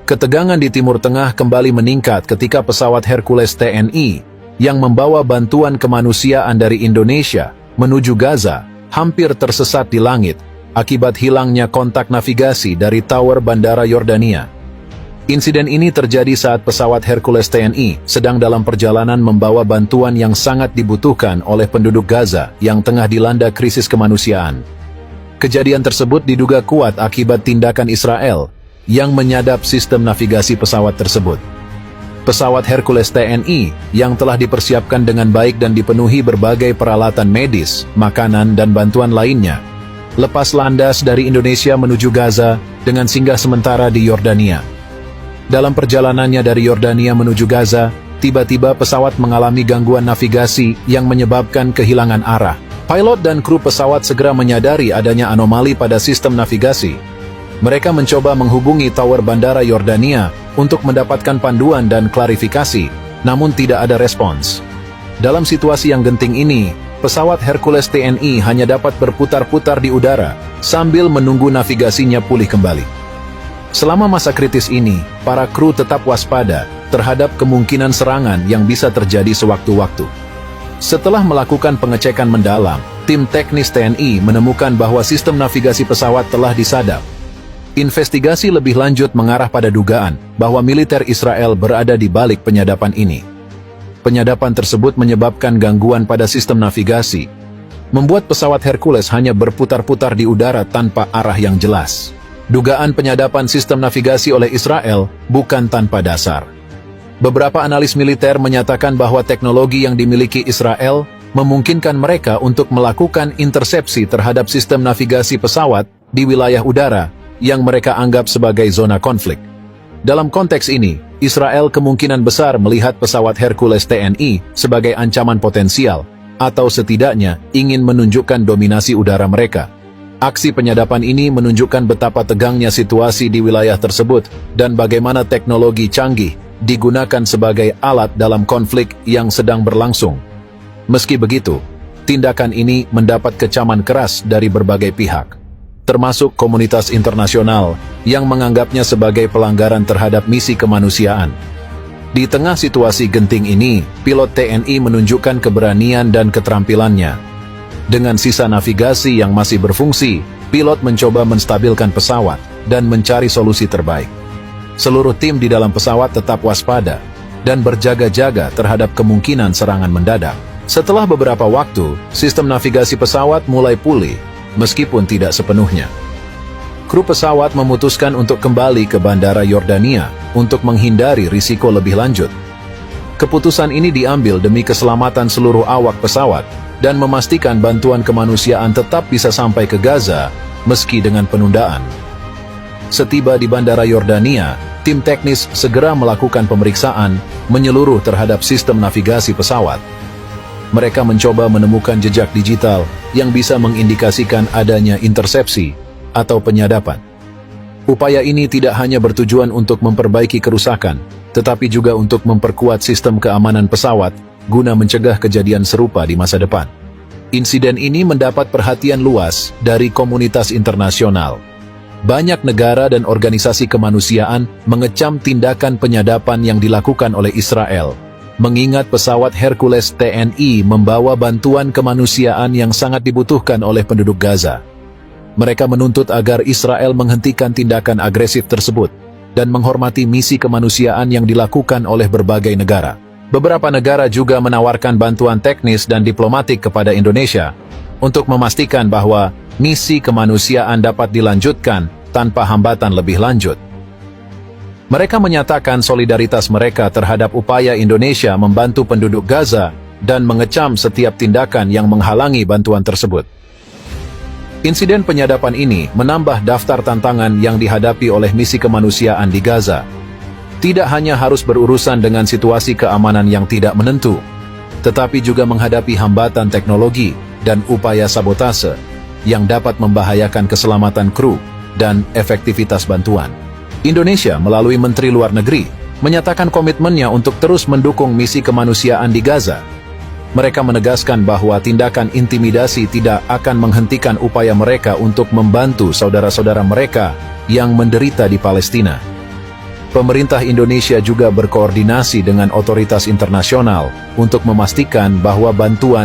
Ketegangan di Timur Tengah kembali meningkat ketika pesawat Hercules TNI yang membawa bantuan kemanusiaan dari Indonesia menuju Gaza hampir tersesat di langit akibat hilangnya kontak navigasi dari tower bandara Yordania. Insiden ini terjadi saat pesawat Hercules TNI sedang dalam perjalanan membawa bantuan yang sangat dibutuhkan oleh penduduk Gaza yang tengah dilanda krisis kemanusiaan. Kejadian tersebut diduga kuat akibat tindakan Israel yang menyadap sistem navigasi pesawat tersebut. Pesawat Hercules TNI yang telah dipersiapkan dengan baik dan dipenuhi berbagai peralatan medis, makanan, dan bantuan lainnya, lepas landas dari Indonesia menuju Gaza dengan singgah sementara di Yordania. Dalam perjalanannya dari Yordania menuju Gaza, tiba-tiba pesawat mengalami gangguan navigasi yang menyebabkan kehilangan arah. Pilot dan kru pesawat segera menyadari adanya anomali pada sistem navigasi. Mereka mencoba menghubungi tower bandara Yordania untuk mendapatkan panduan dan klarifikasi, namun tidak ada respons. Dalam situasi yang genting ini, pesawat Hercules TNI hanya dapat berputar-putar di udara sambil menunggu navigasinya pulih kembali. Selama masa kritis ini, para kru tetap waspada terhadap kemungkinan serangan yang bisa terjadi sewaktu-waktu. Setelah melakukan pengecekan mendalam, tim teknis TNI menemukan bahwa sistem navigasi pesawat telah disadap. Investigasi lebih lanjut mengarah pada dugaan bahwa militer Israel berada di balik penyadapan ini. Penyadapan tersebut menyebabkan gangguan pada sistem navigasi, membuat pesawat Hercules hanya berputar-putar di udara tanpa arah yang jelas. Dugaan penyadapan sistem navigasi oleh Israel bukan tanpa dasar. Beberapa analis militer menyatakan bahwa teknologi yang dimiliki Israel memungkinkan mereka untuk melakukan intersepsi terhadap sistem navigasi pesawat di wilayah udara yang mereka anggap sebagai zona konflik. Dalam konteks ini, Israel kemungkinan besar melihat pesawat Hercules TNI sebagai ancaman potensial, atau setidaknya ingin menunjukkan dominasi udara mereka. Aksi penyadapan ini menunjukkan betapa tegangnya situasi di wilayah tersebut dan bagaimana teknologi canggih digunakan sebagai alat dalam konflik yang sedang berlangsung. Meski begitu, tindakan ini mendapat kecaman keras dari berbagai pihak, termasuk komunitas internasional yang menganggapnya sebagai pelanggaran terhadap misi kemanusiaan. Di tengah situasi genting ini, pilot TNI menunjukkan keberanian dan keterampilannya. Dengan sisa navigasi yang masih berfungsi, pilot mencoba menstabilkan pesawat dan mencari solusi terbaik. Seluruh tim di dalam pesawat tetap waspada dan berjaga-jaga terhadap kemungkinan serangan mendadak. Setelah beberapa waktu, sistem navigasi pesawat mulai pulih, meskipun tidak sepenuhnya. Kru pesawat memutuskan untuk kembali ke bandara Yordania untuk menghindari risiko lebih lanjut. Keputusan ini diambil demi keselamatan seluruh awak pesawat dan memastikan bantuan kemanusiaan tetap bisa sampai ke Gaza meski dengan penundaan. Setiba di bandara Yordania, tim teknis segera melakukan pemeriksaan menyeluruh terhadap sistem navigasi pesawat. Mereka mencoba menemukan jejak digital yang bisa mengindikasikan adanya intersepsi atau penyadapan. Upaya ini tidak hanya bertujuan untuk memperbaiki kerusakan, tetapi juga untuk memperkuat sistem keamanan pesawat guna mencegah kejadian serupa di masa depan. Insiden ini mendapat perhatian luas dari komunitas internasional. Banyak negara dan organisasi kemanusiaan mengecam tindakan penyadapan yang dilakukan oleh Israel, mengingat pesawat Hercules TNI membawa bantuan kemanusiaan yang sangat dibutuhkan oleh penduduk Gaza. Mereka menuntut agar Israel menghentikan tindakan agresif tersebut dan menghormati misi kemanusiaan yang dilakukan oleh berbagai negara. Beberapa negara juga menawarkan bantuan teknis dan diplomatik kepada Indonesia untuk memastikan bahwa misi kemanusiaan dapat dilanjutkan tanpa hambatan lebih lanjut. Mereka menyatakan solidaritas mereka terhadap upaya Indonesia membantu penduduk Gaza dan mengecam setiap tindakan yang menghalangi bantuan tersebut. Insiden penyadapan ini menambah daftar tantangan yang dihadapi oleh misi kemanusiaan di Gaza. Tidak hanya harus berurusan dengan situasi keamanan yang tidak menentu, tetapi juga menghadapi hambatan teknologi dan upaya sabotase yang dapat membahayakan keselamatan kru dan efektivitas bantuan. Indonesia melalui Menteri Luar Negeri menyatakan komitmennya untuk terus mendukung misi kemanusiaan di Gaza. Mereka menegaskan bahwa tindakan intimidasi tidak akan menghentikan upaya mereka untuk membantu saudara-saudara mereka yang menderita di Palestina. Pemerintah Indonesia juga berkoordinasi dengan otoritas internasional untuk memastikan bahwa bantuan